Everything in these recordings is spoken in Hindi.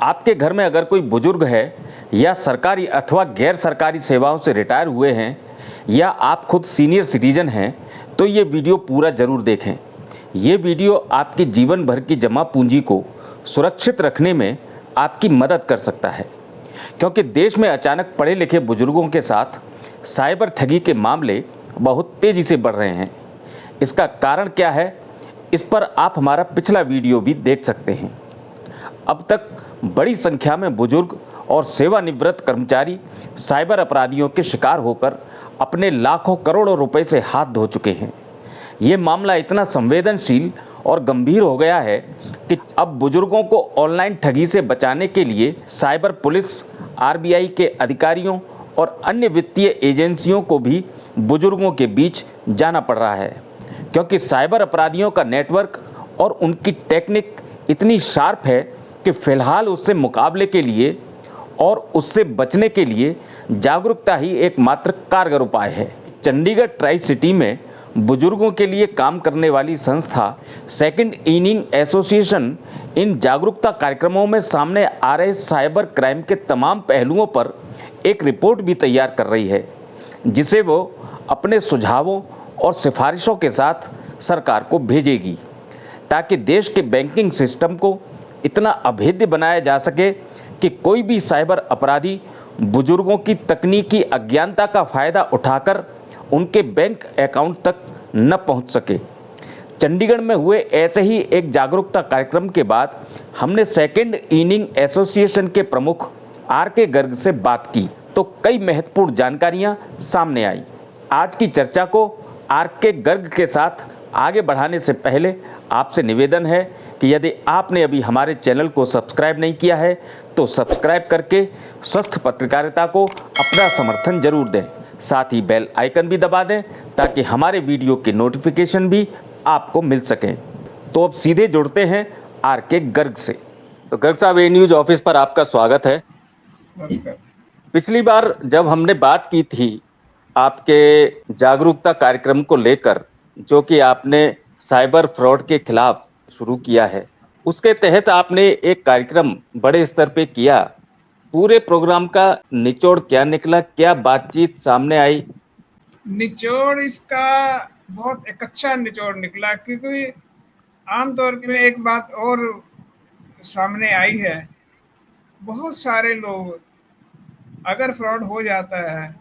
आपके घर में अगर कोई बुजुर्ग है या सरकारी अथवा गैर सरकारी सेवाओं से रिटायर हुए हैं या आप खुद सीनियर सिटीजन हैं तो ये वीडियो पूरा ज़रूर देखें। ये वीडियो आपके जीवन भर की जमा पूंजी को सुरक्षित रखने में आपकी मदद कर सकता है, क्योंकि देश में अचानक पढ़े लिखे बुजुर्गों के साथ साइबर ठगी के मामले बहुत तेज़ी से बढ़ रहे हैं। इसका कारण क्या है, इस पर आप हमारा पिछला वीडियो भी देख सकते हैं। अब तक बड़ी संख्या में बुजुर्ग और सेवानिवृत्त कर्मचारी साइबर अपराधियों के शिकार होकर अपने लाखों करोड़ों रुपए से हाथ धो चुके हैं। ये मामला इतना संवेदनशील और गंभीर हो गया है कि अब बुजुर्गों को ऑनलाइन ठगी से बचाने के लिए साइबर पुलिस, आरबीआई के अधिकारियों और अन्य वित्तीय एजेंसियों को भी बुजुर्गों के बीच जाना पड़ रहा है, क्योंकि साइबर अपराधियों का नेटवर्क और उनकी टेक्निक इतनी शार्प है कि फ़िलहाल उससे मुकाबले के लिए और उससे बचने के लिए जागरूकता ही एकमात्र कारगर उपाय है। चंडीगढ़ ट्राई सिटी में बुजुर्गों के लिए काम करने वाली संस्था सेकंड इनिंग एसोसिएशन इन जागरूकता कार्यक्रमों में सामने आ रहे साइबर क्राइम के तमाम पहलुओं पर एक रिपोर्ट भी तैयार कर रही है, जिसे वो अपने सुझावों और सिफारिशों के साथ सरकार को भेजेगी, ताकि देश के बैंकिंग सिस्टम को इतना अभेद्य बनाया जा सके कि कोई भी साइबर अपराधी बुजुर्गों की तकनीकी अज्ञानता का फ़ायदा उठाकर उनके बैंक अकाउंट तक न पहुंच सके। चंडीगढ़ में हुए ऐसे ही एक जागरूकता कार्यक्रम के बाद हमने सेकंड इनिंग एसोसिएशन के प्रमुख आर.के. गर्ग से बात की तो कई महत्वपूर्ण जानकारियां सामने आई। आज की चर्चा को आर.के. गर्ग के साथ आगे बढ़ाने से पहले आपसे निवेदन है कि यदि आपने अभी हमारे चैनल को सब्सक्राइब नहीं किया है तो सब्सक्राइब करके स्वस्थ पत्रकारिता को अपना समर्थन जरूर दें। साथ ही बेल आइकन भी दबा दें ताकि हमारे वीडियो के नोटिफिकेशन भी आपको मिल सकें। तो अब सीधे जुड़ते हैं आर.के. गर्ग से। तो गर्ग साहब, ए न्यूज़ ऑफिस पर आपका स्वागत है। नमस्कार। पिछली बार जब हमने बात की थी आपके जागरूकता कार्यक्रम को लेकर, जो कि आपने साइबर फ्रॉड के खिलाफ शुरू किया है, उसके तहत आपने एक कार्यक्रम बड़े स्तर पे किया। पूरे प्रोग्राम का निचोड़ क्या निकला, क्या बातचीत सामने आई? निचोड़ इसका बहुत एक अच्छा निचोड़ निकला, क्योंकि आमतौर पे एक बात और सामने आई है। बहुत सारे लोग, अगर फ्रॉड हो जाता है,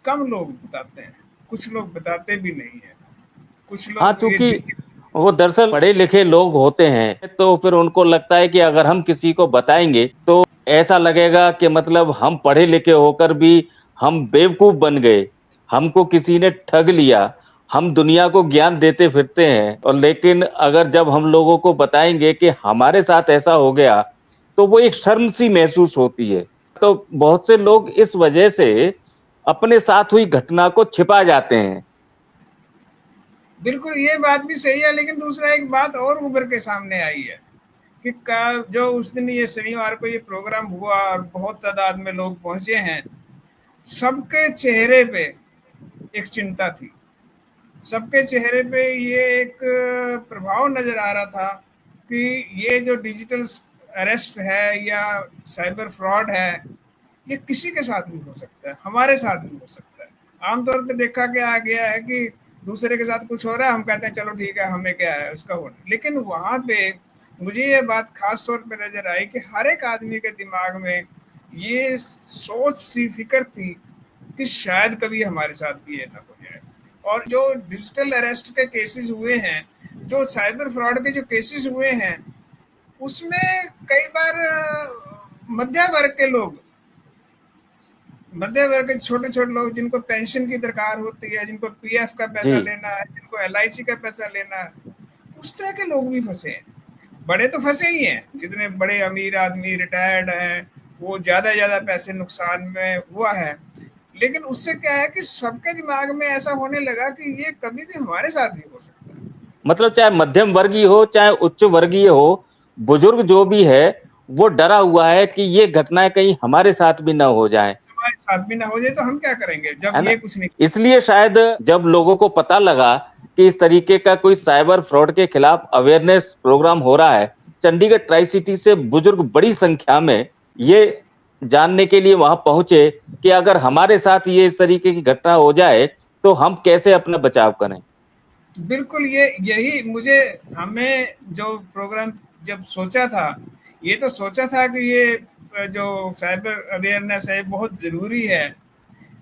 कम लोग बताते हैं, कुछ लोग बताते भी नहीं है। कुछ हाँ, लोग चूंकि वो दरअसल पढ़े लिखे लोग होते हैं तो फिर उनको लगता है कि अगर हम किसी को बताएंगे तो ऐसा लगेगा कि मतलब हम पढ़े लिखे होकर भी हम बेवकूफ बन गए, हमको किसी ने ठग लिया, हम दुनिया को ज्ञान देते फिरते हैं। और लेकिन अगर जब हम लोगों को बताएंगे कि हमारे साथ ऐसा हो गया तो वो एक शर्म सी महसूस होती है। तो बहुत से लोग इस वजह से अपने साथ हुई घटना को छिपा जाते हैं। बिल्कुल ये बात भी सही है, लेकिन दूसरा एक बात और उभर के सामने आई है कि जो उस दिन ये शनिवार को ये प्रोग्राम हुआ और बहुत तादाद में लोग पहुंचे हैं, सबके चेहरे पे एक चिंता थी। सबके चेहरे पे ये एक प्रभाव नजर आ रहा था कि ये जो डिजिटल अरेस्ट है या साइबर फ्रॉड है, ये किसी के साथ भी हो सकता है, हमारे साथ भी हो सकता है। आमतौर पे देखा आ गया है कि दूसरे के साथ कुछ हो रहा है, हम कहते हैं चलो ठीक है, हमें क्या है उसका होना। लेकिन वहां पे मुझे ये बात खास तौर पे नजर आई कि हर एक आदमी के दिमाग में ये सोच सी फिक्र थी कि शायद कभी हमारे साथ भी ये ना हो जाए। और जो डिजिटल अरेस्ट के केसेस हुए हैं, जो साइबर फ्रॉड के जो केसेस हुए हैं, उसमें कई बार मध्य वर्ग के लोग, मध्य वर्ग के छोटे छोटे लोग जिनको पेंशन की दरकार होती है, जिनको पीएफ का पैसा लेना है, जिनको एलआईसी का पैसा लेना है, उस तरह के लोग भी फंसे हैं। बड़े तो फंसे ही हैं, जितने बड़े अमीर आदमी रिटायर्ड हैं वो ज्यादा पैसे नुकसान में हुआ है। लेकिन उससे क्या है कि सबके दिमाग में ऐसा होने लगा कि ये कभी भी हमारे साथ भी हो सकता है। मतलब चाहे मध्यम वर्गीय हो चाहे उच्च वर्गीय हो, बुजुर्ग जो भी है वो डरा हुआ है कि ये घटनाएं कहीं हमारे साथ भी ना हो जाएं। हमारे साथ भी ना हो जाए तो हम क्या करेंगे जब ये कुछ नहीं। इसलिए शायद जब लोगों को पता लगा कि इस तरीके का कोई साइबर फ्रॉड के खिलाफ अवेयरनेस प्रोग्राम हो रहा है, चंडीगढ़ ट्राई सिटी से बुजुर्ग बड़ी संख्या में ये जानने के लिए वहां पहुंचे कि अगर हमारे साथ ये इस तरीके की घटना हो जाए तो हम कैसे अपना बचाव करें। बिल्कुल, ये यही मुझे हमें जो प्रोग्राम जब सोचा था, ये तो सोचा था कि ये जो साइबर अवेयरनेस है बहुत ज़रूरी है,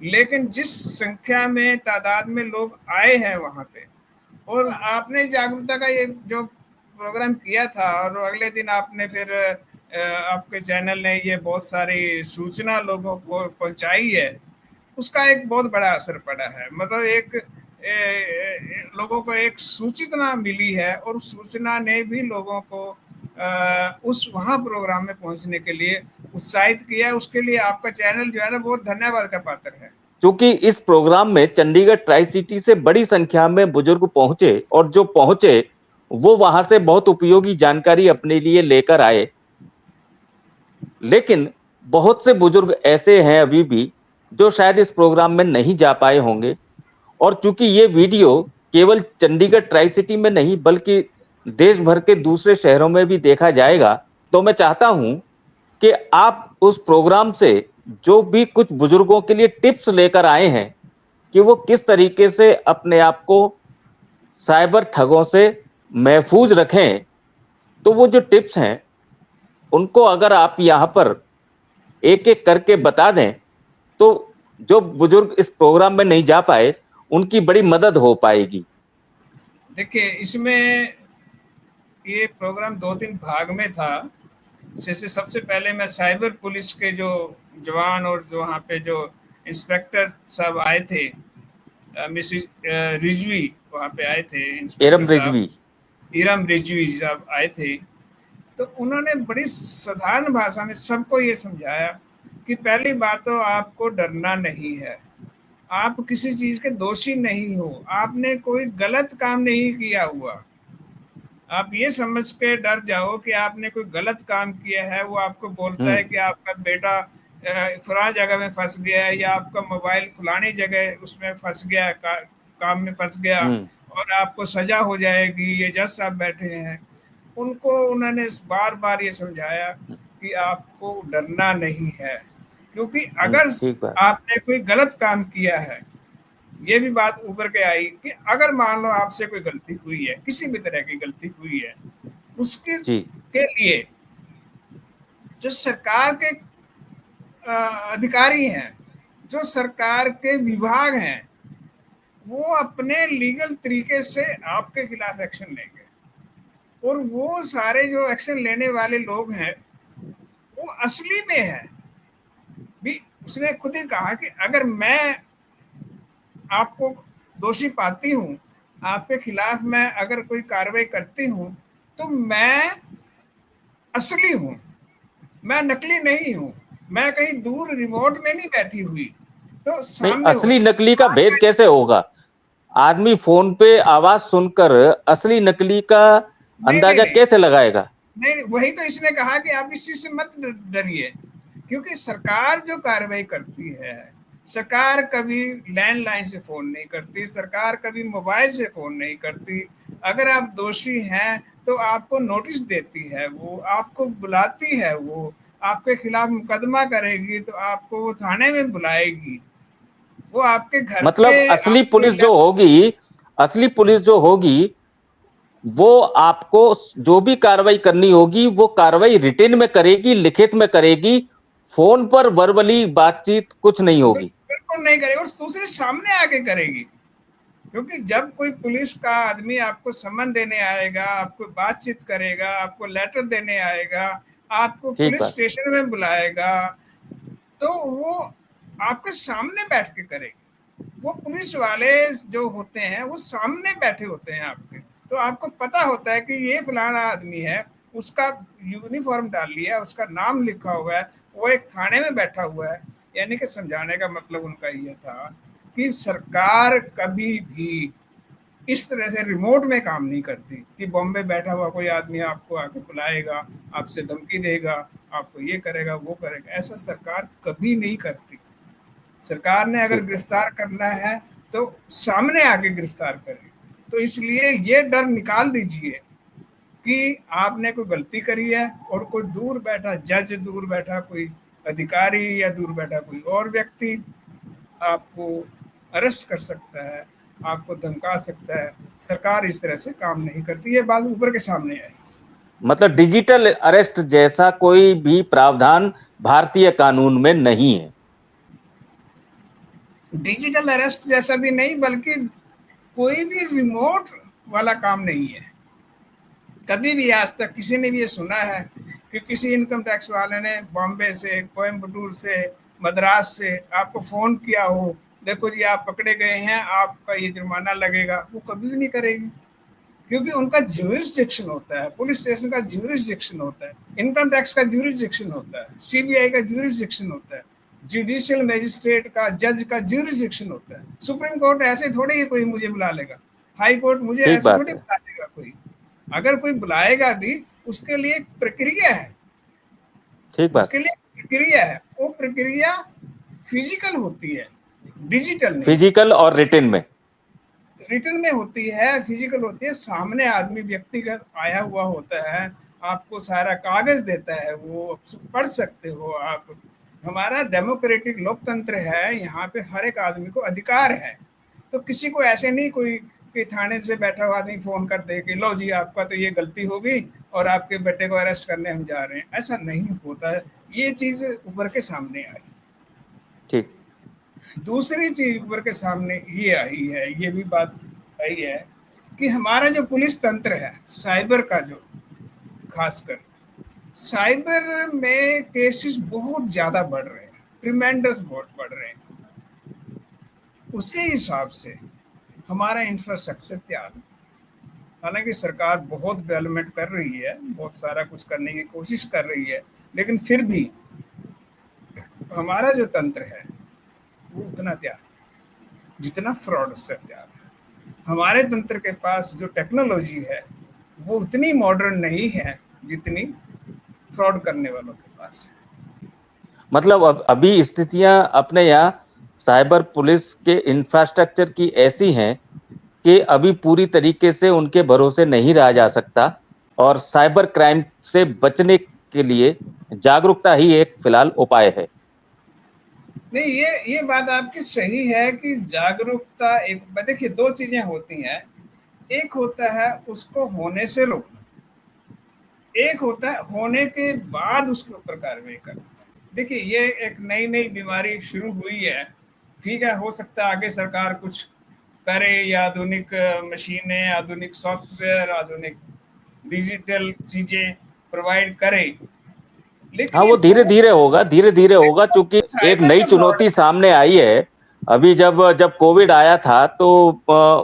लेकिन जिस संख्या में तादाद में लोग आए हैं वहाँ पे, और आपने जागरूकता का ये जो प्रोग्राम किया था और अगले दिन आपने फिर आपके चैनल ने ये बहुत सारी सूचना लोगों को पहुंचाई है, उसका एक बहुत बड़ा असर पड़ा है। मतलब एक लोगों को एक सूचना मिली है और सूचना ने भी लोगों को उस वहाँ प्रोग्राम में पहुंचने के लिए उत्साहित किया। उसके लिए आपका चैनल जो है ना बहुत धन्यवाद का पात्र है। क्योंकि इस प्रोग्राम में चंडीगढ़ ट्राई सिटी से बड़ी संख्या में बुजुर्ग पहुंचे और जो पहुंचे वो वहां से बहुत उपयोगी जानकारी अपने लिए लेकर आए। लेकिन बहुत से बुजुर्ग ऐसे हैं अभी भी जो शायद इस प्रोग्राम में नहीं जा पाए होंगे, और चूंकि ये वीडियो केवल चंडीगढ़ ट्राई सिटी में नहीं बल्कि देश भर के दूसरे शहरों में भी देखा जाएगा, तो मैं चाहता हूं कि आप उस प्रोग्राम से जो भी कुछ बुजुर्गों के लिए टिप्स लेकर आए हैं कि वो किस तरीके से अपने आप को साइबर ठगों से महफूज रखें, तो वो जो टिप्स हैं उनको अगर आप यहाँ पर एक एक करके बता दें तो जो बुजुर्ग इस प्रोग्राम में नहीं जा पाए उनकी बड़ी मदद हो पाएगी। देखिए, इसमें ये प्रोग्राम 2-3 भाग में था। जैसे सबसे पहले मैं साइबर पुलिस के जो जवान और जो वहाँ पे जो इंस्पेक्टर साहब आए थे, मिसिज रिजवी वहाँ पे आए थे, इंस्पेक्टर एरम साहब रिजवी। इरम रिजवी साहब आए थे। तो उन्होंने बड़ी साधारण भाषा में सबको ये समझाया कि पहली बात तो आपको डरना नहीं है, आप किसी चीज़ के दोषी नहीं हो, आपने कोई गलत काम नहीं किया हुआ। आप ये समझ के डर जाओ कि आपने कोई गलत काम किया है, वो आपको बोलता है कि आपका बेटा फलां जगह में फंस गया है या आपका मोबाइल फलानी जगह उसमें फंस गया, काम में फंस गया और आपको सजा हो जाएगी, ये जज साहब बैठे हैं। उनको उन्होंने बार बार ये समझाया कि आपको डरना नहीं है, क्योंकि अगर ठीक बात। आपने कोई गलत काम किया है, ये भी बात उभर के आई कि अगर मान लो आपसे कोई गलती हुई है, किसी भी तरह की गलती हुई है, उसके जी। के लिए जो सरकार के अधिकारी हैं, जो सरकार के विभाग हैं, वो अपने लीगल तरीके से आपके खिलाफ एक्शन लेंगे। और वो सारे जो एक्शन लेने वाले लोग हैं वो असली में है भी। उसने खुद ही कहा कि अगर मैं आपको दोषी पाती हूँ, आपके खिलाफ मैं अगर कोई कार्रवाई करती हूँ, तो मैं असली हूँ, मैं नकली नहीं हूँ, मैं कहीं दूर रिमोट में नहीं बैठी हुई। तो नहीं, सामने हो असली नकली का भेद कैसे होगा? आदमी फोन पे आवाज सुनकर असली नकली का नहीं नहीं अंदाजा नहीं कैसे लगाएगा? नहीं, वही तो इसने कहा कि आप इस चीज से मत डरिए, क्योंकि सरकार जो कार्रवाई करती है, सरकार कभी लैंडलाइन से फोन नहीं करती, सरकार कभी मोबाइल से फोन नहीं करती। अगर आप दोषी हैं तो आपको नोटिस देती है, वो आपको बुलाती है, वो आपके खिलाफ मुकदमा करेगी तो आपको वो थाने में बुलाएगी, वो आपके घर पे मतलब असली आपको पुलिस जो होगी, असली पुलिस जो होगी वो आपको जो भी कार्रवाई करनी होगी वो कार्रवाई रिटेन में करेगी, लिखित में करेगी। फोन पर वर्बली बातचीत कुछ नहीं होगी। बिल्कुल नहीं करेगी, और दूसरे सामने आके करेगी। क्योंकि जब कोई पुलिस का आदमी आपको सम्मन देने आएगा, आपको बातचीत करेगा, आपको लेटर देने आएगा, आपको ठीक पुलिस बात। स्टेशन में बुलाएगा, तो वो आपके सामने बैठ के करेगी। वो पुलिस वाले जो होते हैं वो सामने बैठे होते हैं आपके, तो आपको पता होता है कि ये फलाना आदमी है, उसका यूनिफॉर्म डाल लिया, उसका नाम लिखा हुआ है, वो एक थाने में बैठा हुआ है। यानी कि समझाने का मतलब उनका ये था कि सरकार कभी भी इस तरह से रिमोट में काम नहीं करती कि बॉम्बे बैठा हुआ कोई आदमी आपको आके बुलाएगा, आपसे धमकी देगा, आपको ये करेगा वो करेगा, ऐसा सरकार कभी नहीं करती। सरकार ने अगर ठीक है। गिरफ्तार करना है तो सामने आके गिरफ्तार करे। तो इसलिए ये डर निकाल दीजिए कि आपने कोई गलती करी है और कोई दूर बैठा जज, दूर बैठा कोई अधिकारी या दूर बैठा कोई और व्यक्ति आपको अरेस्ट कर सकता है, आपको धमका सकता है। सरकार इस तरह से काम नहीं करती, ये बात ऊपर के सामने आई। मतलब डिजिटल अरेस्ट जैसा कोई भी प्रावधान भारतीय कानून में नहीं है। डिजिटल अरेस्ट जैसा भी नहीं, बल्कि कोई भी रिमोट वाला काम नहीं है। कभी भी आज तक किसी ने भी ये सुना है कि किसी इनकम टैक्स वाले ने बॉम्बे से, कोयम्बटूर से, मद्रास से आपको फोन किया हो, देखो जी आप पकड़े गए हैं, आपका ये जुर्माना लगेगा, वो कभी भी नहीं करेगी। क्योंकि उनका ज्यूरिसडिक्शन होता है, पुलिस स्टेशन का ज्यूरिसडिक्शन होता है, इनकम टैक्स का ज्यूरिसडिक्शन होता है, सीबीआई का ज्यूरिसडिक्शन होता है, जुडिशियल मैजिस्ट्रेट का, जज का ज्यूरिसडिक्शन होता है। सुप्रीम कोर्ट ऐसे थोड़े ही कोई मुझे बुला लेगा, हाई कोर्ट मुझे ठीक ऐसे बात थोड़ी है। बुला लेगा कोई। अगर कोई बुलाएगा भी, उसके लिए एक प्रक्रिया है, ठीक बात। उसके लिए प्रक्रिया है, वो प्रक्रिया फिजिकल होती है, डिजिटल नहीं। फिजिकल और रिटन में। रिटर्न में होती है, फिजिकल होती है, सामने आदमी व्यक्तिगत आया हुआ होता है, आपको सारा कागज देता है, वो पढ़ सकते हो आप। हमारा डेमोक्रेटिक लोकतंत्र है, यहाँ पे हर एक आदमी को अधिकार है। तो किसी को ऐसे नहीं कोई कि थाने से बैठा हुआ आदमी फोन कर दे कि लो जी आपका तो ये गलती हो गई और आपके बेटे को अरेस्ट करने हम जा रहे हैं, ऐसा नहीं होता है। ये चीज उभर के सामने आई। ठीक। दूसरी चीज ऊपर के सामने ये आई है, ये भी बात आई है कि हमारा जो पुलिस तंत्र है, साइबर का जो, खासकर साइबर में केसेस बहुत ज्यादा बढ़ रहे हैं, ट्रिमेंडस बहुत बढ़ रहे हैं। उसी हिसाब से हमारा इंफ्रास्ट्रक्चर तैयार है। हालांकि सरकार बहुत डेवलपमेंट कर रही है, बहुत सारा कुछ करने की कोशिश कर रही है, लेकिन फिर भी हमारा जो तंत्र है वो उतना तैयार जितना फ्रॉड से तैयार है। हमारे तंत्र के पास जो टेक्नोलॉजी है वो उतनी मॉडर्न नहीं है जितनी फ्रॉड करने वालों के पास है। मतलब अब अभी स्थितियां अपने यहाँ साइबर पुलिस के इंफ्रास्ट्रक्चर की ऐसी हैं कि अभी पूरी तरीके से उनके भरोसे नहीं रहा जा सकता, और साइबर क्राइम से बचने के लिए जागरूकता ही एक फिलहाल उपाय है। नहीं, ये बात आपकी सही है कि जागरूकता एक, देखिए दो चीजें होती हैं। एक होता है उसको होने से रोकना, एक होता है होने के बाद उसके ऊपर कार्रवाई करना। देखिए ये एक नई नई बीमारी शुरू हुई है, ठीक है, हो सकता है आगे सरकार कुछ करे या आधुनिक मशीनें, आधुनिक सॉफ्टवेयर, आधुनिक डिजिटल चीजें प्रोवाइड करे, लेकिन हाँ, ये वो धीरे धीरे होगा, धीरे धीरे होगा, क्योंकि एक साइबर नई जो फ्रॉड चुनौती सामने आई है। अभी जब जब कोविड आया था तो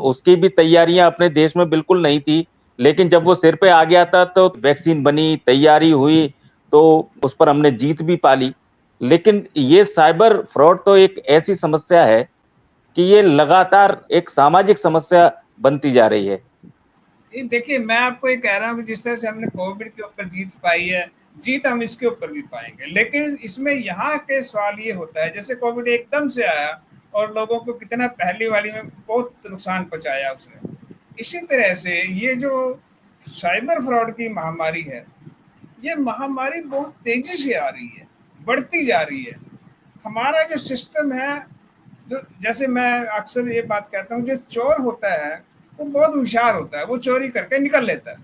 उसकी भी तैयारियां अपने देश में बिल्कुल नहीं थी, लेकिन जब वो सिर पे आ गया था तो वैक्सीन बनी, तैयारी हुई, तो उस पर हमने जीत भी पाली। लेकिन ये साइबर फ्रॉड तो एक ऐसी समस्या है कि ये लगातार एक सामाजिक समस्या बनती जा रही है। ये देखिए मैं आपको ये कह रहा हूँ कि जिस तरह से हमने कोविड के ऊपर जीत पाई है, जीत हम इसके ऊपर भी पाएंगे। लेकिन इसमें यहाँ के सवाल ये होता है, जैसे कोविड एकदम से आया और लोगों को कितना पहली वाली में बहुत नुकसान पहुंचाया उसने, इसी तरह से ये जो साइबर फ्रॉड की महामारी है, ये महामारी बहुत तेजी से आ रही है, बढ़ती जा रही है। हमारा जो सिस्टम है, जो जैसे मैं अक्सर ये बात कहता हूँ, जो चोर होता है वो बहुत होशियार होता है, वो चोरी करके निकल लेता है,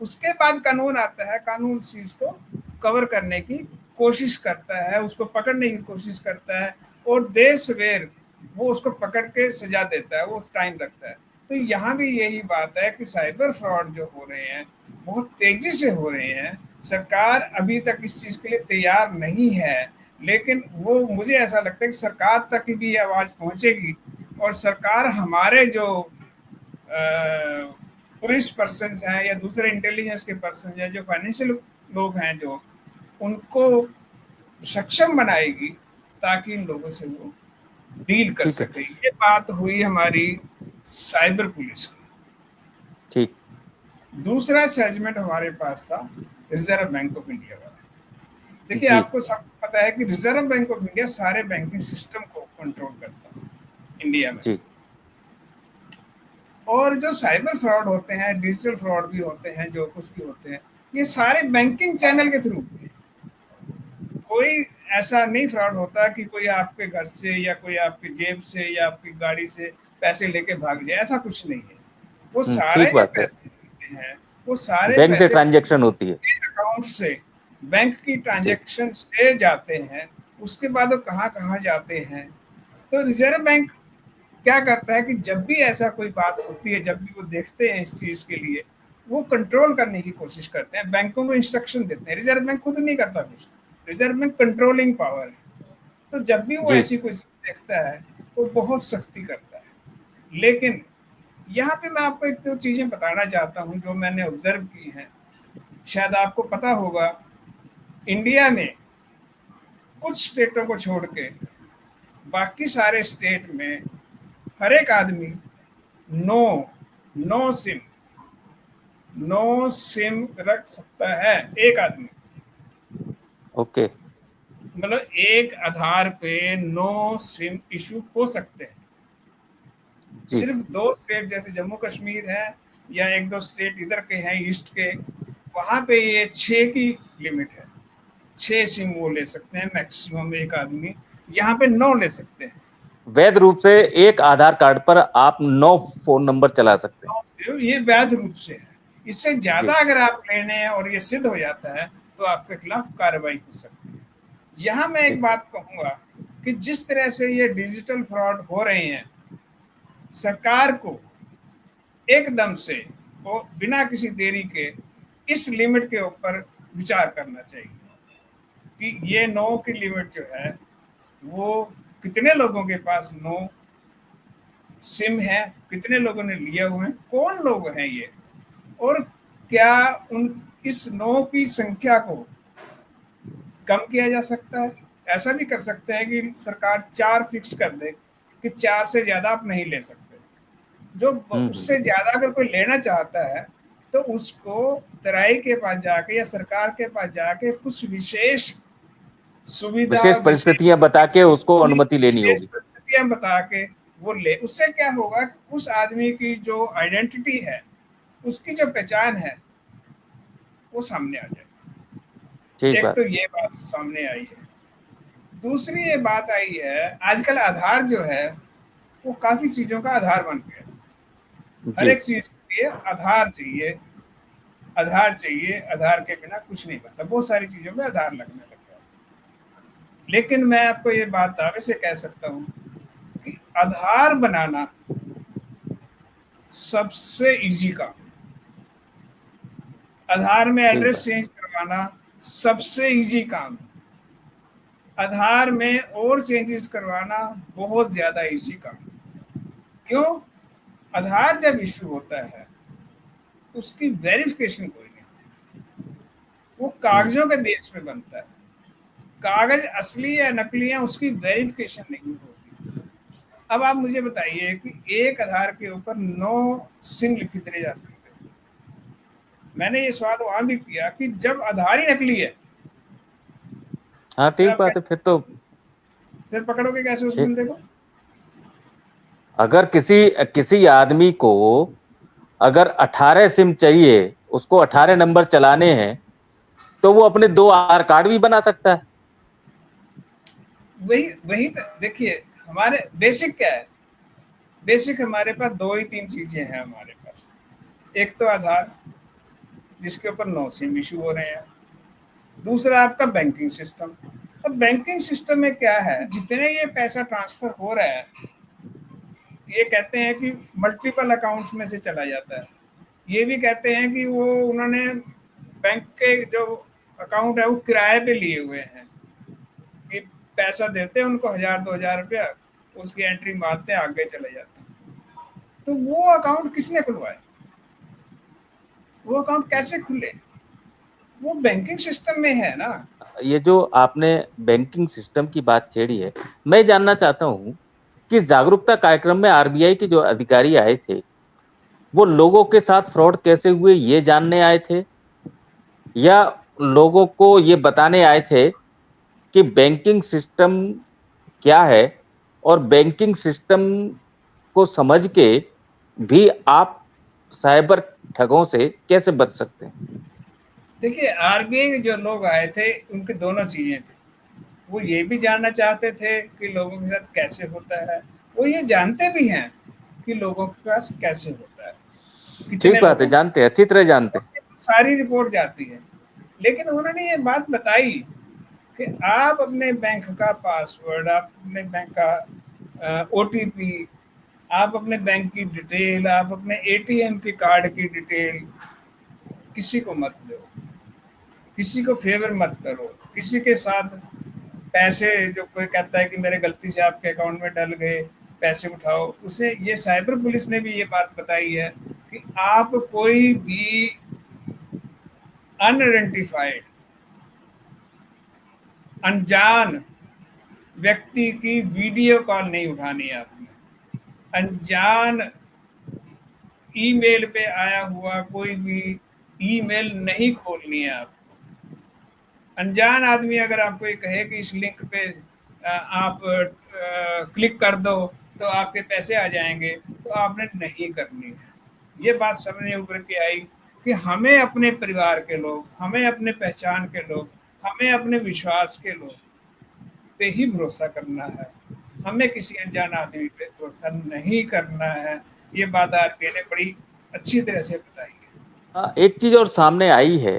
उसके बाद कानून आता है, कानून उस चीज को कवर करने की कोशिश करता है, उसको पकड़ने की कोशिश करता है, और देर सवेर वो उसको पकड़ के सजा देता है, वो टाइम लगता है। तो यहाँ भी यही बात है कि साइबर फ्रॉड जो हो रहे हैं बहुत तेजी से हो रहे हैं। सरकार अभी तक इस चीज के लिए तैयार नहीं है, लेकिन वो मुझे ऐसा लगता है कि सरकार तक भी ये आवाज पहुंचेगी, और सरकार हमारे जो पुलिस पर्सन हैं या दूसरे इंटेलिजेंस के पर्सन हैं, जो फाइनेंशियल लोग हैं, जो उनको सक्षम बनाएगी ताकि इन लोगों से वो डील कर ठीक है। सके। ये बात हुई हमारी साइबर पुलिस की। ठीक। दूसरा सेगमेंट हमारे पास था रिजर्व बैंक ऑफ इंडिया वाला। देखिए जी। आपको सब पता है कि रिजर्व बैंक ऑफ इंडिया सारे बैंकिंग सिस्टम को कंट्रोल करता है इंडिया में। जी। और जो साइबर फ्रॉड होते हैं, डिजिटल फ्रॉड भी होते हैं, जो कुछ भी होते हैं, ये सारे बैंकिंग चैनल के थ्रू। कोई ऐसा नहीं फ्रॉड होता कि कोई आपके घर से या कोई आपकी जेब से या आपकी गाड़ी से पैसे लेके भाग जाए, ऐसा कुछ नहीं है। वो सारे ठीक जो बात है। पैसे होते हैं, वो सारे बैंक से पैसे ट्रांजैक्शन होती है। अकाउंट से, बैंक की ठीक। ट्रांजैक्शन से जाते हैं। उसके बाद वो कहाँ कहाँ जाते हैं। तो रिजर्व बैंक क्या करता है कि जब भी ऐसा कोई बात होती है, जब भी वो देखते हैं इस चीज के लिए, वो कंट्रोल करने की कोशिश करते हैं, बैंकों को इंस्ट्रक्शन देते हैं। रिजर्व बैंक खुद नहीं करता कुछ, रिजर्व बैंक कंट्रोलिंग पावर है। तो जब भी वो जी। ऐसी कोई चीज देखता है, वो बहुत सख्ती करता है। लेकिन यहाँ पे मैं आपको एक दो चीजें बताना चाहता हूँ जो मैंने ऑब्जर्व की हैं। शायद आपको पता होगा, इंडिया में कुछ स्टेटों को छोड़ के बाकी सारे स्टेट में हर एक आदमी no no SIM no SIM रख सकता है, एक आदमी। ओके। मतलब एक आधार पे नो सिम इशू हो सकते हैं। जी। सिर्फ दो स्टेट जैसे जम्मू कश्मीर है या एक दो स्टेट इधर के हैं ईस्ट के, वहां पे ये 6 की लिमिट है। 6 सिम वो ले सकते हैं मैक्सिमम एक आदमी, यहाँ पे 9 ले सकते हैं। वैध रूप से एक आधार कार्ड पर आप 9 फोन नंबर चला सकते हैं। 9 सिम ये वैध रूप से है। इससे ज्यादा जी। अगर आप लेने हैं और ये सिद्ध हो जाता है तो आपके खिलाफ कार्रवाई हो सकती है। यहाँ मैं एक ठीक। बात कहूंगा कि जिस तरह से ये डिजिटल फ्रॉड हो रहे हैं, सरकार को एकदम से वो बिना किसी देरी के इस लिमिट के ऊपर विचार करना चाहिए कि ये 9 की लिमिट जो है, वो कितने लोगों के पास 9 सिम है, कितने लोगों ने लिया हुए हैं, कौन लोग हैं ये, और क्या उन इस 9 की संख्या को कम किया जा सकता है। ऐसा भी कर सकते हैं कि सरकार 4 फिक्स कर दे कि 4 से ज्यादा आप नहीं ले सकते। जो हम्म। उससे ज्यादा अगर कोई लेना चाहता है तो उसको तराई के पास जाके या सरकार के पास जाके कुछ विशेष सुविधा, विशेष परिस्थितियां बता के उसको अनुमति लेनी विशेष होगी। परिस्थितियां बता के वो ले। उससे क्या होगा कि उस आदमी की जो आइडेंटिटी है, उसकी जो पहचान है, वो सामने आ जाएगी। ठीक एक बात। तो ये बात सामने आई है। दूसरी ये बात आई है, आजकल आधार जो है वो काफी चीजों का आधार बन गया। हर जी। एक चीज के लिए आधार चाहिए, आधार चाहिए, आधार के बिना कुछ नहीं बनता। बहुत सारी चीजों में आधार लगने लग गया। लेकिन मैं आपको ये बात दावे से कह सकता हूँ कि आधार बनाना सबसे इजी काम है। आधार में ठीक एड्रेस बात। चेंज करवाना सबसे इजी काम है। आधार में और चेंजेस करवाना बहुत ज्यादा इजी काम है। क्यों? आधार जब इशू होता है उसकी वेरिफिकेशन कोई नहीं होती, वो कागजों के बेस पे बनता है। कागज असली या नकली है उसकी वेरिफिकेशन नहीं होती। अब आप मुझे बताइए कि एक आधार के ऊपर 9 सिम लिख दिए जा सकते हैं। मैंने ये सवाल वहां भी किया कि जब आधार ही नकली है, हाँ फिर ठीक आप बात है, फिर तो फिर पकड़ोगे कैसे उस ठीक। बंदे को? अगर किसी किसी आदमी को अगर 18 सिम चाहिए, उसको 18 नंबर चलाने हैं, तो वो अपने 2 आधार कार्ड भी बना सकता है। वही वही तो देखिए, हमारे बेसिक क्या है। बेसिक हमारे पास दो ही तीन चीजें हैं हमारे पास। एक तो आधार, जिसके ऊपर 9 सिम इशू हो रहे हैं। दूसरा आपका बैंकिंग सिस्टम। अब बैंकिंग सिस्टम में क्या है, जितने ये पैसा ट्रांसफर हो रहा है, ये कहते हैं कि मल्टीपल अकाउंट्स में से चला जाता है। ये भी कहते हैं कि वो उन्होंने बैंक के जो अकाउंट है वो किराए पे लिए हुए हैं, कि पैसा देते हैं उनको 1000-2000 रुपया, उसकी एंट्री मारते हैं, आगे चले जाते हैं। तो वो अकाउंट किसने खुलवाए? वो अकाउंट कैसे खुले? वो बैंकिंग सिस्टम में है ना। ये जो आपने बैंकिंग सिस्टम की बात छेड़ी है, मैं जानना चाहता हूं कि जागरूकता कार्यक्रम में आरबीआई के जो अधिकारी आए थे, वो लोगों के साथ फ्रॉड कैसे हुए ये जानने आए थे, या लोगों को ये बताने आए थे कि बैंकिंग सिस्टम क्या है, और बैंकिंग सिस्टम को समझ के भी आप साइबर ठगों से कैसे बच सकते हैं? देखिए, आरबीआई के जो लोग आए थे, उनकी दोनों चीज़ें थी। वो ये भी जानना चाहते थे कि लोगों के साथ कैसे होता है। वो ये जानते भी हैं कि लोगों के पास कैसे होता है, ठीक कितने बात है, लोगों जानते हैं, अच्छी तरह जानते हैं। सारी रिपोर्ट जाती है। लेकिन उन्होंने ये बात बताई कि आप अपने बैंक का पासवर्ड, आप अपने बैंक का ओटीपी, आप अपने बैंक की डिटेल, आप अपने एटीएम के कार्ड की डिटेल किसी को मत दो, किसी को फेवर मत करो, किसी के साथ पैसे, जो कोई कहता है कि मेरे गलती से आपके अकाउंट में डल गए, पैसे उठाओ, उसे ये साइबर पुलिस ने भी ये बात बताई है कि आप कोई भी अनआइडेंटिफाइड, अनजान व्यक्ति की वीडियो कॉल नहीं उठानी है आपने। अनजान ईमेल पे आया हुआ कोई भी ईमेल नहीं खोलनी है आपको। अनजान आदमी अगर आपको ये कहे कि इस लिंक पे आप क्लिक कर दो तो आपके पैसे आ जाएंगे, तो आपने नहीं करनी है। ये बात समझने उभर के आई कि हमें अपने परिवार के लोग, हमें अपने पहचान के लोग, हमें अपने विश्वास के लोग पे ही भरोसा करना है। हमें किसी अनजान आदमी पे भरोसा नहीं करना है। ये बात आरपीआई ने बड़ी अच्छी तरह से बताई है। एक चीज और सामने आई है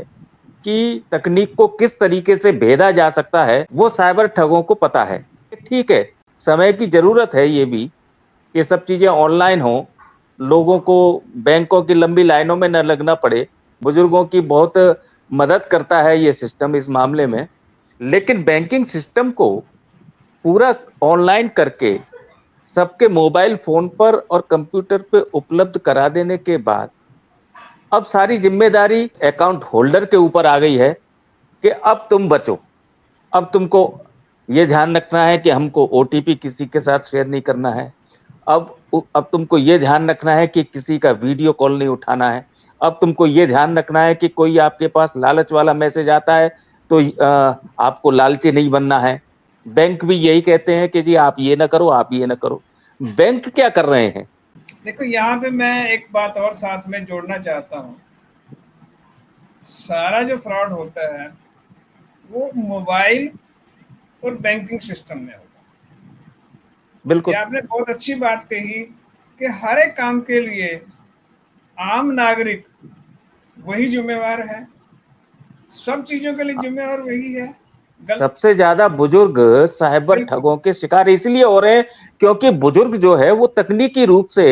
कि तकनीक को किस तरीके से भेदा जा सकता है, वो साइबर ठगों को पता है। ठीक है, समय की जरूरत है ये भी, ये सब चीजें ऑनलाइन हो, लोगों को बैंकों की लंबी लाइनों में न लगना पड़े। बुजुर्गों की बहुत मदद करता है ये सिस्टम इस मामले में। लेकिन बैंकिंग सिस्टम को पूरा ऑनलाइन करके सबके मोबाइल फोन पर और कंप्यूटर पे उपलब्ध करा देने के बाद अब सारी जिम्मेदारी अकाउंट होल्डर के ऊपर आ गई है कि अब तुम बचो। अब तुमको ये ध्यान रखना है कि हमको ओटीपी किसी के साथ शेयर नहीं करना है। अब तुमको ये ध्यान रखना है कि किसी का वीडियो कॉल नहीं उठाना है। अब तुमको ये ध्यान रखना है कि कोई आपके पास लालच वाला मैसेज आता है तो आपको लालची नहीं बनना है। बैंक भी यही कहते हैं कि जी आप ये ना करो, आप ये ना करो। बैंक क्या कर रहे हैं? देखो, यहाँ पे मैं एक बात और साथ में जोड़ना चाहता हूँ। सारा जो फ्रॉड होता है वो मोबाइल और बैंकिंग सिस्टम में होगा। ये बिल्कुल। आपने बहुत अच्छी बात कही कि हर एक काम के लिए आम नागरिक वही जिम्मेवार है, सब चीजों के लिए जिम्मेवार वही है। गलत सबसे ज्यादा बुजुर्ग साइबर बिल्कुल ठगों के शिकार इसलिए हो रहे हैं क्योंकि बुजुर्ग जो है वो तकनीकी रूप से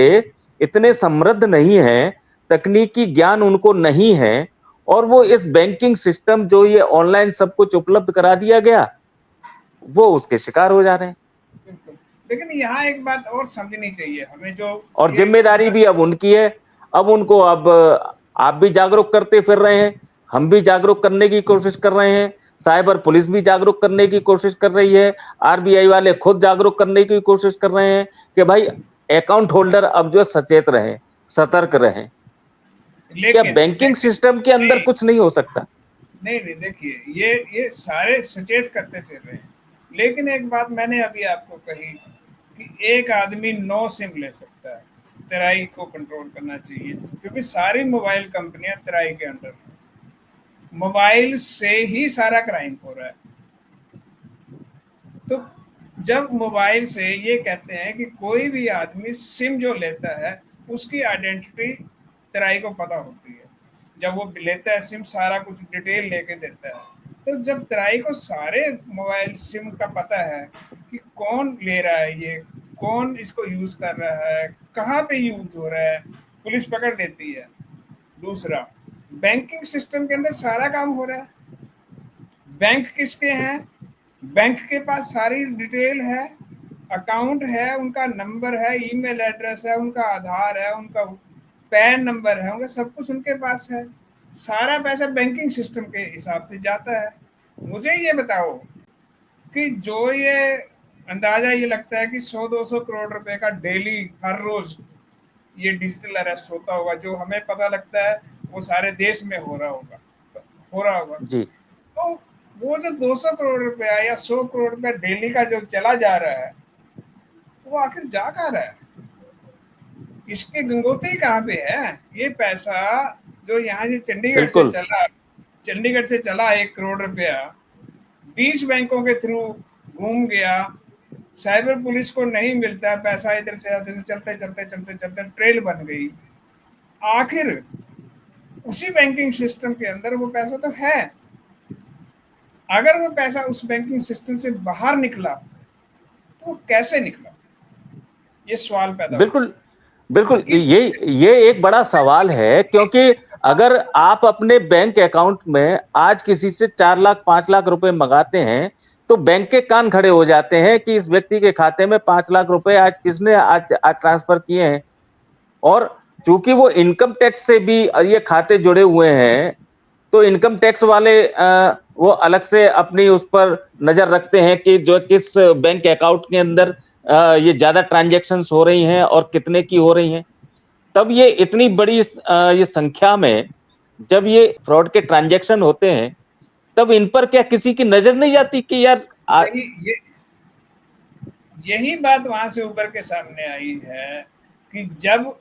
इतने समृद्ध नहीं है, तकनीकी ज्ञान उनको नहीं है, और वो इस बैंकिंग सिस्टम जो ये ऑनलाइन सब कुछ उपलब्ध करा दिया गया, वो उसके शिकार हो जा रहे हैं। बिल्कुल। लेकिन यहाँ एक बात और समझनी चाहिए हमें, जो और ये जिम्मेदारी भी अब उनकी है। अब उनको अब आप भी जागरूक करते फिर रहे हैं, हम भी जागरूक करने की कोशिश कर रहे हैं, साइबर पुलिस भी जागरूक करने की कोशिश कर रही है, आरबीआई वाले खुद जागरूक करने की कोशिश कर रहे हैं कि भाई अकाउंट होल्डर अब जो सचेत रहें, सतर्क रहें। क्या लेकिन बैंकिंग लेकिन सिस्टम के अंदर नहीं, कुछ नहीं हो सकता? नहीं नहीं, देखिए, ये सारे सचेत करते फिर रहे हैं। लेकिन एक बात मैंने अभी आपको कही कि एक आदमी 9 सिम ले सकता है। तराई को कंट्रोल करना चाहिए, क्योंकि सारी मोबाइल कंपनियां तराई के अंडर हैं। मोबाइल से ही सारा क्राइम हो रहा है। तो जब मोबाइल से ये कहते हैं कि कोई भी आदमी सिम जो लेता है उसकी आइडेंटिटी तराई को पता होती है। जब वो लेता है सिम, सारा कुछ डिटेल लेके देता है। तो जब तराई को सारे मोबाइल सिम का पता है कि कौन ले रहा है, ये कौन इसको यूज कर रहा है, कहाँ पे यूज हो रहा है, पुलिस पकड़ लेती है। दूसरा, बैंकिंग सिस्टम के अंदर सारा काम हो रहा है। बैंक किसके हैं? बैंक के पास सारी डिटेल है, अकाउंट है, उनका नंबर है, ईमेल एड्रेस है, उनका आधार है, उनका पैन नंबर है, उनका सब कुछ उनके पास है। सारा पैसा बैंकिंग सिस्टम के हिसाब से जाता है। मुझे ये बताओ कि जो ये अंदाजा ये लगता है कि 100-200 करोड़ रुपए का डेली, हर रोज ये डिजिटल अरेस्ट होता होगा, जो हमें पता लगता है वो सारे देश में हो रहा होगा। जी। तो वो जो 200 करोड़ रुपया या 100 करोड़ रुपया डेली का जो चला जा रहा है, वो आखिर जा कहाँ रहा है? इसकी गंगोत्री कहाँ पे है? ये पैसा जो यहाँ से बिल्कुल। चंडीगढ़ से चला 1 करोड़ रुपया 20 बैंकों के थ्रू घूम गया, साइबर पुलिस को नहीं मिलता पैसा, इधर से उधर चलते चलते चलते चलते ट्रेल बन गई। आखिर उसी बैंकिंग सिस्टम के अंदर वो पैसा तो है, अगर वो पैसा उस बैंकिंग सिस्टम से बाहर निकला तो वो कैसे निकला, ये सवाल पैदा होता बिल्कुल, बिल्कुल, है। किस ये एक बड़ा सवाल है, क्योंकि अगर आप अपने बैंक अकाउंट में आज किसी से 4 लाख 5 लाख रुपए मंगाते हैं, तो बैंक के कान खड़े हो जाते हैं कि इस व्यक्ति के खाते में 5 लाख रुपए आज किसने आज ट्रांसफर किए हैं। और चूंकि वो इनकम टैक्स से भी ये खाते जुड़े हुए हैं, तो इनकम टैक्स वाले वो अलग से अपनी उस पर नजर रखते हैं कि जो किस बैंक अकाउंट के अंदर ये ज्यादा ट्रांजैक्शंस हो रही हैं और कितने की हो रही हैं। तब ये इतनी बड़ी ये संख्या में जब ये फ्रॉड के ट्रांजैक्शन होते हैं, तब इन पर क्या किसी की नजर नहीं जाती कि यार यही बात वहां से उभर के सामने आई है कि जब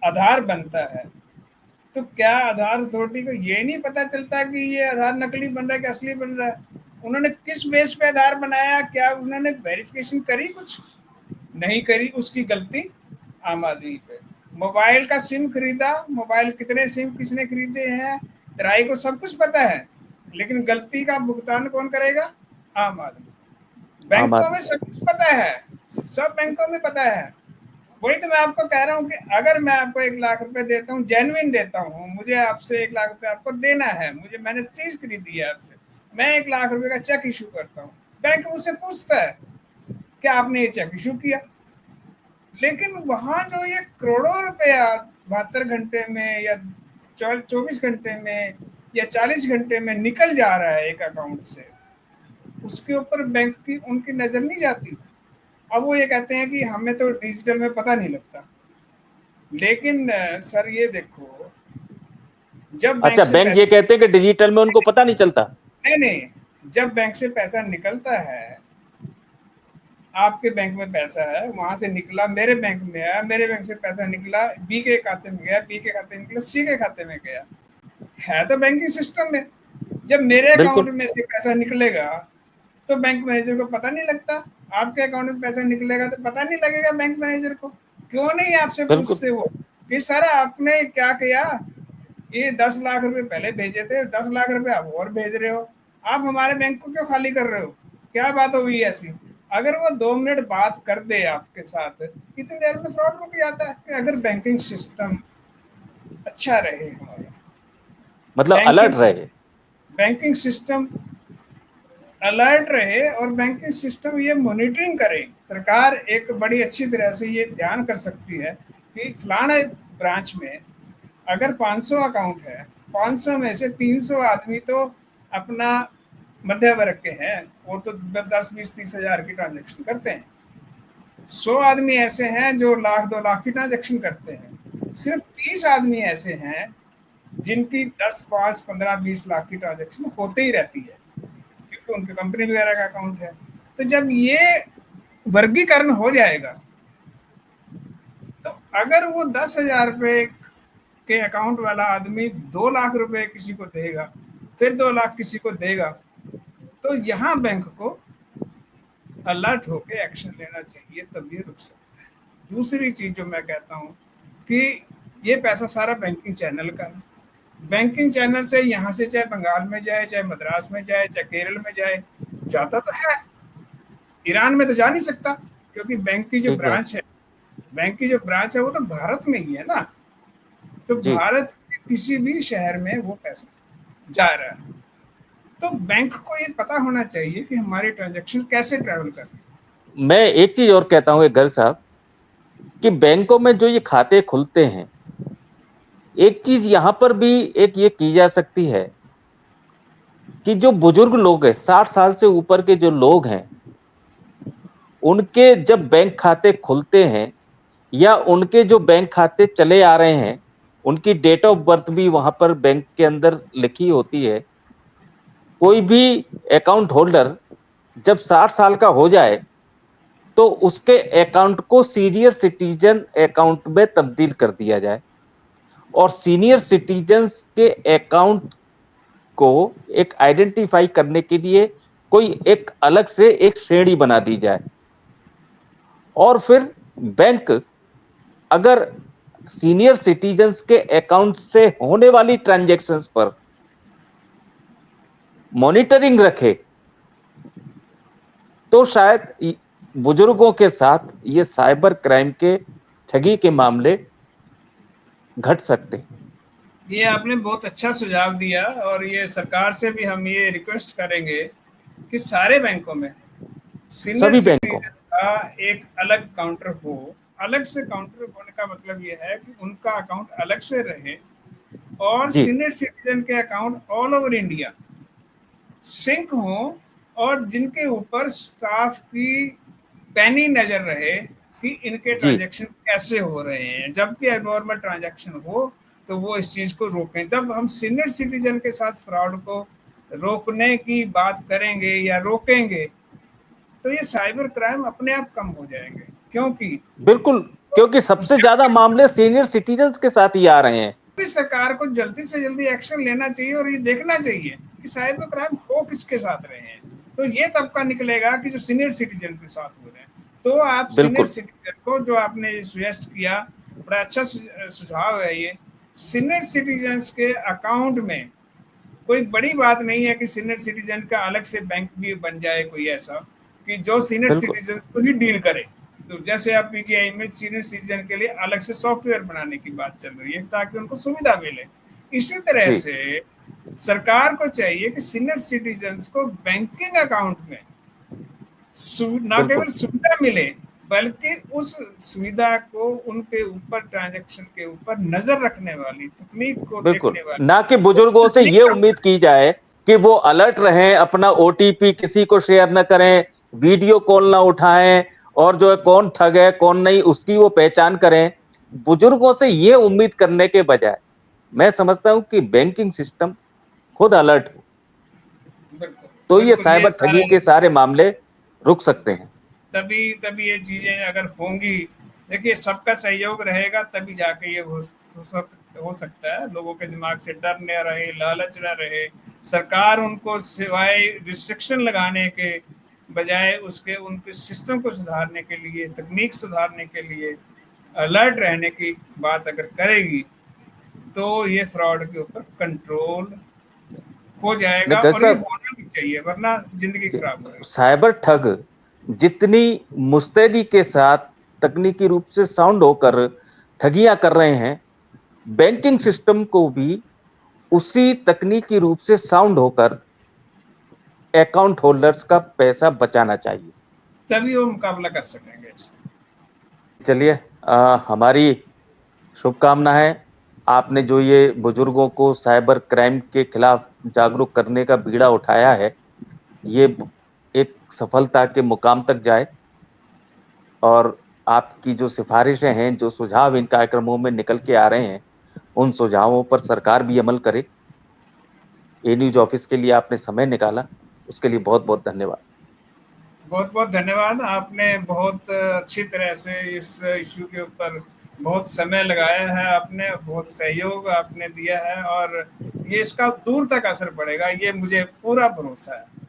आधार बनता है तो क्या आधार अथॉरिटी को ये नहीं पता चलता कि ये आधार नकली बन रहा है कि असली बन रहा है? उन्होंने किस बेस पे आधार बनाया? क्या उन्होंने वेरिफिकेशन करी? कुछ नहीं करी। उसकी गलती आम आदमी पे। मोबाइल का सिम खरीदा, मोबाइल कितने सिम किसने खरीदे हैं तराई को सब कुछ पता है, लेकिन गलती का भुगतान कौन करेगा? आम आदमी। बैंकों में सब कुछ पता है, सब बैंकों में पता है। वही तो मैं आपको कह रहा हूँ कि अगर मैं आपको 1 लाख रुपए देता हूँ, जेन्युइन देता हूँ, मुझे आपसे 1 लाख रुपए आपको देना है, मैंने चीज खरीदी है आपसे, मैं 1 लाख रुपए का चेक इशू करता हूँ, बैंक मुझसे पूछता है कि आपने ये चेक इशू किया। लेकिन वहां जो ये करोड़ों रुपया 72 घंटे में या 24 घंटे में या 40 घंटे में निकल जा रहा है एक अकाउंट से, उसके ऊपर बैंक की उनकी नजर नहीं जाती। अब वो ये कहते हैं कि हमें तो डिजिटल में पता नहीं लगता, लेकिन सर ये देखो, जब बैंक अच्छा, बैंक ये कहते हैं कि डिजिटल में उनको पता नहीं चलता। नहीं, जब बैंक से पैसा निकलता है, आपके बैंक में पैसा है, वहां से निकला मेरे बैंक में आया, मेरे बैंक से पैसा निकला बी के खाते में गया, बी के खाते में निकला सी के खाते में गया, है तो बैंकिंग सिस्टम में। जब मेरे अकाउंट में से पैसा निकलेगा तो बैंक मैनेजर को पता नहीं लगता, आपके अकाउंट में पैसा निकलेगा तो पता नहीं लगेगा बैंक मैनेजर को। क्यों नहीं आपसे पूछते वो कि सर आपने क्या किया, ये 10 लाख रुपए पहले भेजे थे, 10 लाख रुपए आप और भेज रहे हो, आप हमारे बैंक को क्यों खाली कर रहे हो, क्या बात हो गई ऐसी? अगर वो 2 मिनट बात कर दे आपके साथ, इतनी देर में फ्रॉड रुक जाता है। कि अगर बैंकिंग सिस्टम अच्छा रहे हमारा, मतलब अलर्ट रहे, बैंकिंग सिस्टम अलर्ट रहे और बैंकिंग सिस्टम ये मॉनिटरिंग करे, सरकार एक बड़ी अच्छी तरह से ये ध्यान कर सकती है कि फलाने ब्रांच में अगर 500 अकाउंट है, 500 में से 300 आदमी तो अपना मध्य वर्ग के हैं, वो तो 10-20-30 हज़ार की ट्रांजेक्शन करते हैं, 100 आदमी ऐसे हैं जो 1 लाख 2 लाख की ट्रांजेक्शन करते हैं, सिर्फ 30 आदमी ऐसे हैं जिनकी 10 5 15 20 लाख की ट्रांजेक्शन होते ही रहती है, क्योंकि उनके कंपनी वगैरह का अकाउंट है। तो जब ये वर्गीकरण हो जाएगा, तो अगर वो 10,000 रुपए के अकाउंट वाला आदमी 2 लाख रुपए किसी को देगा, फिर 2 लाख किसी को देगा, तो यहाँ बैंक को अलर्ट होके एक्शन लेना चाहिए, तब ये रुक सकता है। दूसरी चीज जो मैं कहता हूँ कि ये पैसा सारा बैंकिंग चैनल का है, बैंकिंग चैनल से यहाँ से चाहे बंगाल में जाए, चाहे मद्रास में जाए, चाहे केरल में जाए, जाता तो है, ईरान में तो जा नहीं सकता, क्योंकि बैंक की जो ब्रांच है वो तो भारत में ही है ना। तो भारत के किसी भी शहर में वो पैसा जा रहा है, तो बैंक को ये पता होना चाहिए कि हमारी ट्रांजैक्शन कैसे ट्रैवल कर रही है। मैं एक चीज और कहता हूँ गर्ग साहब, कि बैंकों में जो ये खाते खुलते हैं, एक चीज यहां पर भी एक ये की जा सकती है कि जो बुजुर्ग लोग हैं, 60 साल से ऊपर के जो लोग हैं, उनके जब बैंक खाते खुलते हैं या उनके जो बैंक खाते चले आ रहे हैं, उनकी डेट ऑफ बर्थ भी वहां पर बैंक के अंदर लिखी होती है। कोई भी अकाउंट होल्डर जब 60 साल का हो जाए तो उसके अकाउंट को सीनियर सिटीजन अकाउंट में तब्दील कर दिया जाए और सीनियर सिटीजन्स के अकाउंट को एक आइडेंटिफाई करने के लिए कोई एक अलग से एक श्रेणी बना दी जाए और फिर बैंक अगर सीनियर सिटीजन्स के अकाउंट से होने वाली ट्रांजैक्शंस पर मॉनिटरिंग रखे तो शायद बुजुर्गों के साथ ये साइबर क्राइम के ठगी के मामले घट सकते हैं। ये आपने बहुत अच्छा सुझाव दिया और ये सरकार से भी हम ये रिक्वेस्ट करेंगे कि सारे बैंकों में सीनियर सभी बैंकों सिटीजन का एक अलग काउंटर हो। अलग से काउंटर होने का मतलब ये है कि उनका अकाउंट अलग से रहे और जी सीनियर सिटीजन के account all over India sync हो और जिनके ऊपर स्टाफ की पैनी नजर रहे कि इनके जी ट्रांजैक्शन कैसे हो रहे हैं। जब भी नॉर्मल ट्रांजैक्शन हो तो वो इस चीज को रोकें। तब हम सीनियर सिटीजन के साथ फ्रॉड को रोकने की बात करेंगे या रोकेंगे तो ये साइबर क्राइम अपने आप कम हो जाएंगे। क्योंकि बिल्कुल, क्योंकि सबसे ज्यादा मामले सीनियर सिटीजन्स के साथ ही आ रहे हैं। सरकार को जल्दी से जल्दी एक्शन लेना चाहिए और ये देखना चाहिए कि साइबर क्राइम हो किसके साथ रहे हैं। तो ये तबका निकलेगा कि जो सीनियर सिटीजन के साथ हो रहे हैं। तो आप सीनियर बिल्कुल सिटीजन को जो आपने सजेस्ट किया बड़ा अच्छा सुझाव है। ये सीनियर सिटीजन्स के अकाउंट में कोई बड़ी बात नहीं है कि सीनियर सिटीजन का अलग से बैंक भी बन जाए कोई ऐसा कि जो सीनियर बिल्कुल सिटीजन को ही डील करे। तो जैसे आप पीजीआई में सीनियर सिटीजन के लिए अलग से सॉफ्टवेयर बनाने की बात चल रही है ताकि उनको सुविधा मिले। इसी तरह जी से सरकार को चाहिए कि सीनियर सिटीजन्स को बैंकिंग अकाउंट में न केवल बिल्कुल सुविधा मिले बल्कि उस सुविधा को उनके ऊपर ट्रांजैक्शन के ऊपर नजर रखने वाली तकनीक को बिल्कुल, देखने ना कि बुजुर्गों से ये उम्मीद की जाए कि वो अलर्ट रहें, अपना ओटीपी किसी को शेयर न करें, वीडियो कॉल ना उठाएं और जो है कौन ठग है कौन नहीं उसकी वो पहचान करें। बुजुर्गों से ये उम्मीद करने के बजाय मैं समझता हूं कि बैंकिंग सिस्टम खुद अलर्ट हो बिल्कुल तो ये बिल्कुल ये साइबर ठगी सारे के सारे मामले रुक सकते हैं। तभी तभी ये चीजें अगर होंगी। देखिए सबका सहयोग रहेगा तभी जाके ये हो सकता है। लोगों के दिमाग से डर न रहे, लालच न रहे। सरकार उनको सिवाय रिस्ट्रिक्शन लगाने के बजाय उसके उनके सिस्टम को सुधारने के लिए, तकनीक सुधारने के लिए अलर्ट रहने की बात अगर करेगी तो ये फ्रॉड के ऊपर कंट्रोल हो जाएगा निखिल और ये साहब, होना भी चाहिए वरना जिंदगी खराब हो जाएगी। साइबर ठग जितनी मुस्तैदी के साथ तकनीकी रूप से साउंड होकर ठगियां कर रहे हैं, बैंकिंग सिस्टम को भी उसी तकनीकी रूप से साउंड होकर अकाउंट होल्डर्स का पैसा बचाना चाहिए। तभी वो मुकाबला कर सकेंगे इसका। चलिए, हमारी शुभकामना है। आपने जो ये बुजुर्गों को साइबर क्राइम के खिलाफ जागरूक करने का बीड़ा उठाया है, ये एक सफलता के मुकाम तक जाए और आपकी जो सिफारिशें हैं, जो सुझाव इन कार्यक्रमों में निकल के आ रहे हैं, उन सुझावों पर सरकार भी अमल करे। ए न्यूज ऑफिस के लिए आपने समय निकाला, उसके लिए बहुत बहुत धन्यवाद। बहुत बहुत धन्यवाद। आपने बहुत अच्छी तरह से इस इश्यू के ऊपर बहुत समय लगाया है। आपने बहुत सहयोग आपने दिया है और ये इसका दूर तक असर पड़ेगा, ये मुझे पूरा भरोसा है।